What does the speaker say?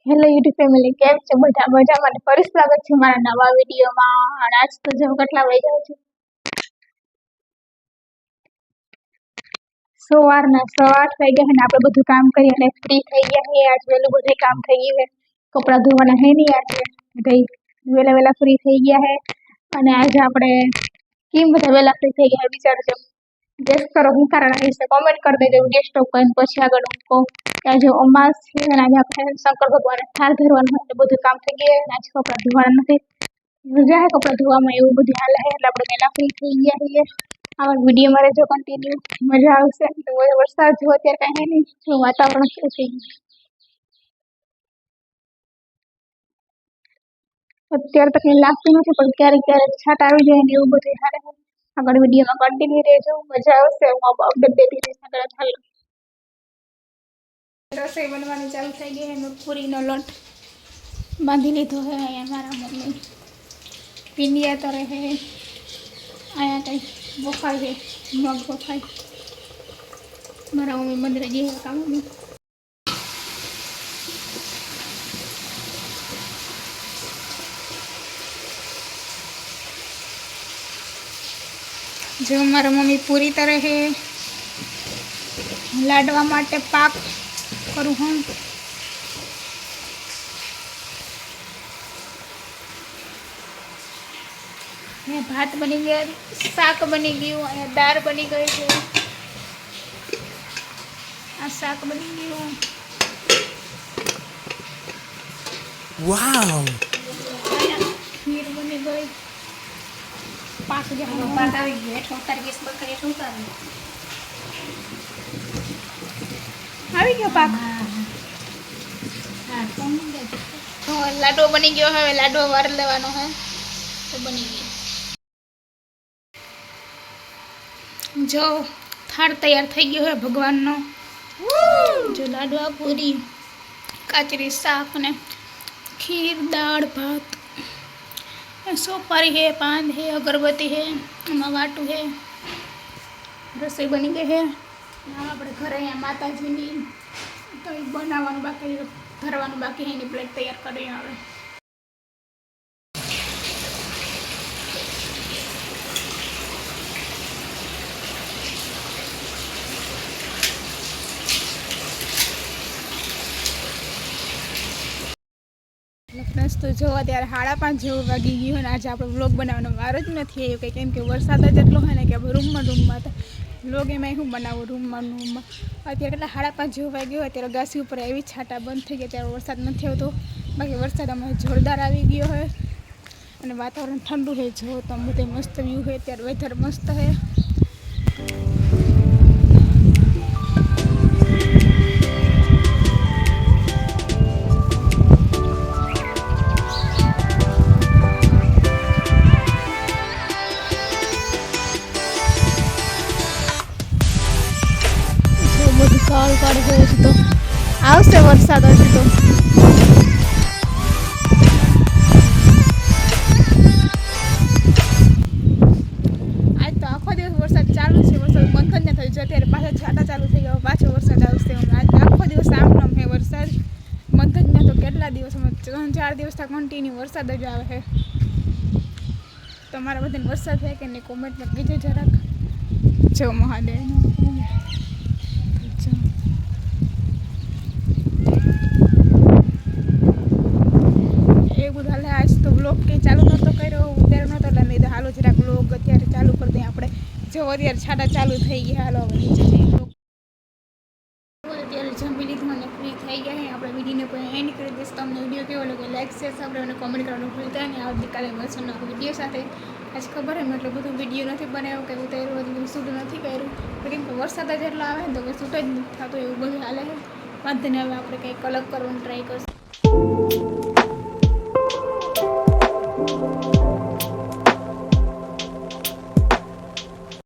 Hello YouTube family, કેમ છો બધા? મજામાં? ફરી સ્વાગત છે મારા નવા વિડીયોમાં. અને આજ તો જો કેટલા વાગ્યા છે, સવારના 8:15 વાગ્યા છે ને આપણે બધું કામ કરી અને ફ્રી થઈ ગયા છે. આજ વહેલું બધું કામ થઈ ગયું છે. કપડાં ધોવાના હે નહીં આજે, બધા વહેલા ફ્રી થઈ ગયા છે. અને આજે આપણે કેમ બધા વહેલા ફ્રી થઈ ગયા વિચારજો. ગેસ કરો હું કારણ હશે, કોમેન્ટ કરી દેજો ગેસ સ્ટોપ કરીને. પછી આગળ હું કહું કે આજે અમાસ છે અને આજે આપણે શંકર ભગવાનને થાળ ધરવાનું હોય એટલે બધું કામ થઈ ગયું. આજે કપડાં ધોવાના નથી, મજા આવે કપડાં ધોવામાં, એવું બધું હાલે છે એટલે આપણે વહેલા ફ્રી થઈ ગયા છીએ. આવા વિડીયોમાં રહેજો કન્ટિન્યુ, મજા આવશે. તો વરસાદ જેવો અત્યારે કાંઈ નહીં, એવું વાતાવરણ કેવું થઈ ગયું અત્યારે તો કંઈ લાગતું નથી, પણ ક્યારેક ક્યારેક છાંટા આવી જાય ને એવું બધું હાલે છે. આગળ વિડીયોમાં કન્ટિન્યુ રહેજો, મજા આવશે. હું અપડેટ દેતી રહીશ. આગળ ચાલો, રસોઈ બનવાની ચાલુ થઈ ગઈ છે. મેં પૂરીનો લોટ બાંધી લીધો છે. અહીંયા મારા મમ્મી પીંડિયા તરે છે. અહીંયા કંઈ બફાય છે, મગ બફાય. મારા મમ્મી મંદિરે જઈએ કામમાં. જો મારા મમ્મી પૂરી તરે છે. લાડવા માટે પાક કરું હું. ભાત બની ગયા, શાક બની ગયું, અહીંયા દાળ બની ગઈ છે. આ શાક બની ગયું. વાવ, ખીર બની ગઈ. પાક પાક આવી ગયો. હેઠ ઉતારી ગેસ બંધ કરી હેઠ ઉતારી આવી ગયો પાક. લાડવો બની ગયો. હવે લાડવો વાર લેવાનો હે તો બની ગયો. જો થાળ તૈયાર થઈ ગયો હે ભગવાનનો. જો લાડવા, પૂરી, કાચરી, શાક ને ખીર, દાળ, ભાત, સોપારી હે, પાન હે, અગરબત્તી હે, એમાં વાટું હે. રસોઈ બની ગઈ હે. આપણે ઘરે અહીંયા માતાજીની તો એ બનાવવાનું બાકી, ધરવાનું બાકી એની પ્લેટ તૈયાર કરી આવે. પ્લસ તો જો અત્યારે 5:30 જેવું વાગી ગયું હોય ને આજે આપણે વ્લોગ બનાવવાનો વાર જ નથી આવ્યો કંઈ, કેમ કે વરસાદ જ એટલો હોય ને કે રૂમમાં હતા. વ્લોગ એમાં શું બનાવું રૂમમાં. અત્યારે કેટલા 5:30 જેવું વાગ્યું હોય. અત્યારે ગાસી ઉપર એવી છાંટા બંધ થઈ ગયા, ત્યારે વરસાદ નથી આવતો. બાકી વરસાદ અમારે જોરદાર આવી ગયો હોય અને વાતાવરણ ઠંડુ હોય. જો તો બધે મસ્ત વ્યૂ હોય. અત્યારે વેધર મસ્ત છે. કાળ કાળ હોય છે તો આવશે વરસાદ હજી તો. આજ તો આખો દિવસ વરસાદ ચાલુ છે. વરસાદ બંધ જ ન થયો. જો અત્યારે પાછા છાંટા ચાલુ થઈ ગયા, પાછો વરસાદ આવશે. આજ આખો દિવસ આમ છે વરસાદ, બંધ જ ન તો. કેટલા દિવસમાં 3-4 દિવસથી કન્ટિન્યુ વરસાદ જ આવે છે. તમારા બધાને વરસાદ થાય કે નહીં કોમેન્ટમાં કીધો જરાક. જો મહાદેવ આજ તો બ્લોગ કંઈ ચાલુ નહોતો કર્યો, અત્યારે નહોતો એટલે નહીં તો હાલો જરાક બ્લોગ અત્યારે ચાલુ કરી દઈએ આપણે. જો અત્યારે છાડા ચાલુ થઈ ગયા. હાલો હવે નીચે જઈએ. અત્યારે જમી લીધું અને ફ્રી થઈ ગયા છે. આપણે વિડીયોને કોઈ એન્ડ કરી દઈશ. તમને વિડીયો કેવો લાગે લાઈક, શેર, સબસ્ક્રાઈબ અને કોમેન્ટ કરવાનું ભૂલતા નહીં. આવતીકાલે મળશું નવા વિડીયો સાથે. આજ ખબર એમ એટલો બધો વિડીયો નથી બનાવ્યો કે ઉતાર્યું, શૂટ નથી કર્યું. કેમ કે વરસાદ જ એટલો આવે ને તો કે શૂટ જ નથી થતું, એવું બધું હાલે છે. વાંધો નહીં, હવે આપણે કંઈક અલગ કરવાનું ટ્રાય કરશું.